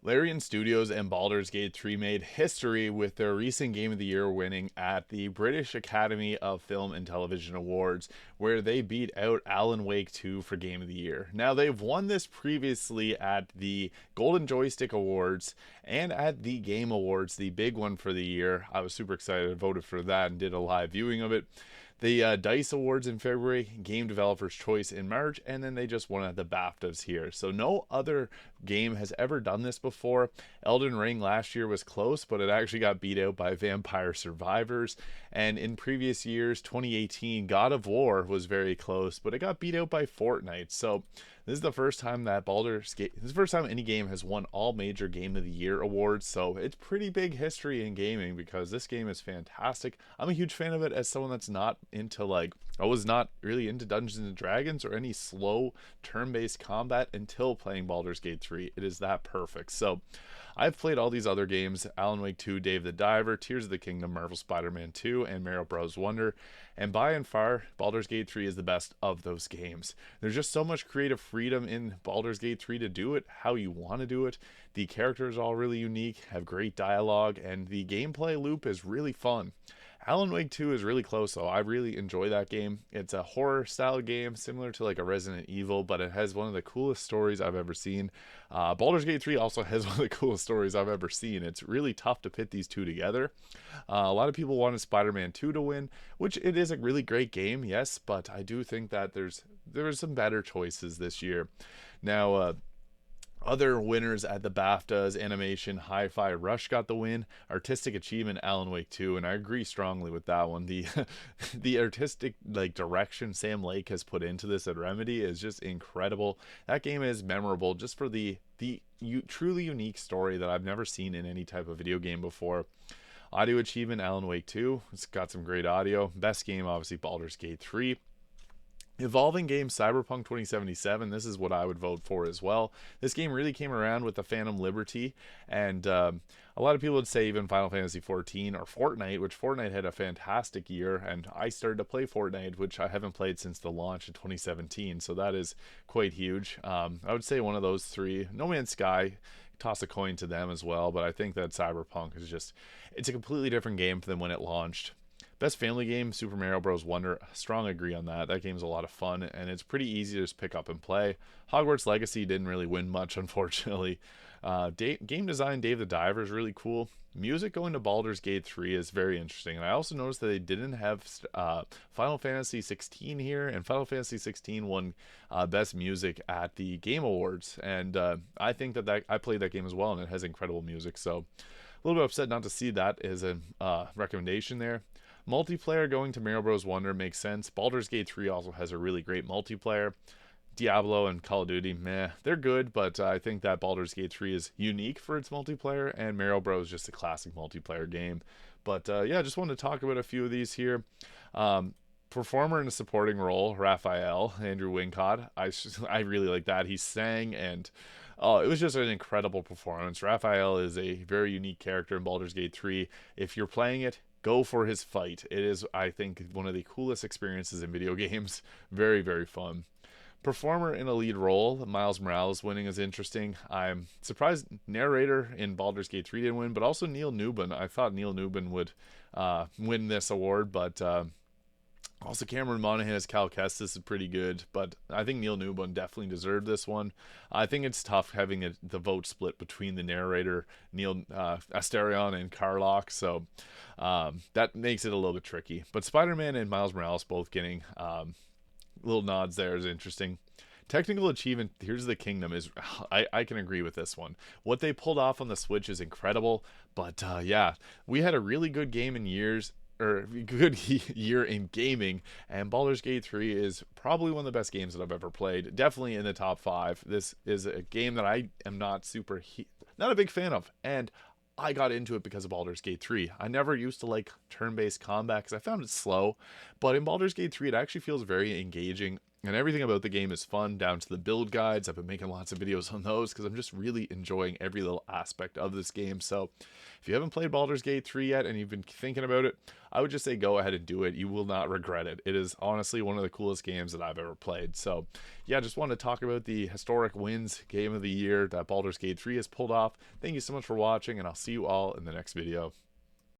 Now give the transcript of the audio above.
Larian Studios and Baldur's Gate 3 made history with their recent Game of the Year winning at the British Academy of Film and Television Awards, where they beat out Alan Wake 2 for Game of the Year. Now, they've won this previously at the Golden Joystick Awards and at the Game Awards, the big one for the year. I was super excited, voted for that, and did a live viewing of it. The DICE Awards in February, Game Developer's Choice in March, and then they just won at the BAFTAs here. So no other game has ever done this before. Elden Ring last year was close, but it actually got beat out by Vampire Survivors. And in previous years, 2018, God of War was very close, but it got beat out by Fortnite. So this is the first time that this is the first time any game has won all major Game of the Year awards. So it's pretty big history in gaming because this game is fantastic. I'm a huge fan of it as someone that's not into I was not really into Dungeons and Dragons or any slow turn-based combat until playing Baldur's Gate 3. It is that perfect. So I've played all these other games: Alan Wake 2, Dave the Diver, Tears of the Kingdom, Marvel Spider-Man 2, and Mario Bros. Wonder. And by and far, Baldur's Gate 3 is the best of those games. There's just so much creative freedom in Baldur's Gate 3 to do it how you want to do it. The characters are all really unique, have great dialogue, and the gameplay loop is really fun. Alan Wake 2 is really close though. I really enjoy that game. It's a horror style game similar to like a Resident Evil, but it has one of the coolest stories I've ever seen. Baldur's Gate 3 also has one of the coolest stories I've ever seen. It's really tough to pit these two together. A lot of people wanted Spider-Man 2 to win, which it is a really great game, yes, but I do think that there some better choices this year. Now, other winners at the BAFTAs: Animation, Hi-Fi Rush got the win. Artistic Achievement, Alan Wake 2, and I agree strongly with that one. The the artistic direction Sam Lake has put into this at Remedy is just incredible. That game is memorable just for the truly unique story that I've never seen in any type of video game before. Audio Achievement, Alan Wake 2. It's got some great audio. Best game, obviously, Baldur's Gate 3. Evolving game, Cyberpunk 2077. This is what I would vote for as well. This game really came around with the Phantom Liberty, and a lot of people would say even Final Fantasy 14 or Fortnite, which Fortnite had a fantastic year, and I started to play Fortnite, which I haven't played since the launch in 2017, so that is quite huge. I would say one of those three. No Man's Sky, toss a coin to them as well, but I think that Cyberpunk is just, it's a completely different game than when it launched. Best family game, Super Mario Bros. Wonder. Strong agree on that. That game's a lot of fun, and it's pretty easy to just pick up and play. Hogwarts Legacy didn't really win much, unfortunately. Game design, Dave the Diver is really cool. Music going to Baldur's Gate 3 is very interesting. And I also noticed that they didn't have Final Fantasy 16 here, and Final Fantasy 16 won Best Music at the Game Awards. And I think that I played that game as well, and it has incredible music. So a little bit upset not to see that as a recommendation there. Multiplayer going to Mario Bros. Wonder makes sense. Baldur's Gate 3 also has a really great multiplayer. Diablo and Call of Duty, meh, they're good, but I think that Baldur's Gate 3 is unique for its multiplayer, and Mario Bros. Is just a classic multiplayer game. But yeah, just wanted to talk about a few of these here. Performer in a supporting role, Raphael, Andrew Wincott. I really like that. He sang, and it was just an incredible performance. Raphael is a very unique character in Baldur's Gate 3. If you're playing it, go for his fight. It is, I think, one of the coolest experiences in video games. Very, very fun. Performer in a lead role, Miles Morales winning is interesting. I'm surprised narrator in Baldur's Gate 3 didn't win, but also Neil Newbin. I thought Neil Newbin would win this award, but also Cameron Monaghan as Cal Kestis is pretty good, but I think Neil Newbin definitely deserved this one. I think it's tough having the vote split between the narrator, Neil Asterion, and Carlock, so that makes it a little bit tricky. But Spider-Man and Miles Morales both getting little nods there is interesting. Technical achievement, Here's the Kingdom is, I can agree with this one. What they pulled off on the Switch is incredible, but yeah, we had a really good game in years, or good year in gaming, and Baldur's Gate 3 is probably one of the best games that I've ever played. Definitely in the top 5. This is a game that I am not not a big fan of, and I got into it because of Baldur's Gate 3. I never used to like turn-based combat because I found it slow, but in Baldur's Gate 3 it actually feels very engaging. And everything about the game is fun, down to the build guides. I've been making lots of videos on those because I'm just really enjoying every little aspect of this game. So if you haven't played Baldur's Gate 3 yet and you've been thinking about it, I would just say go ahead and do it. You will not regret it. It is honestly one of the coolest games that I've ever played. So yeah, just wanted to talk about the historic wins game of the year that Baldur's Gate 3 has pulled off. Thank you so much for watching, and I'll see you all in the next video.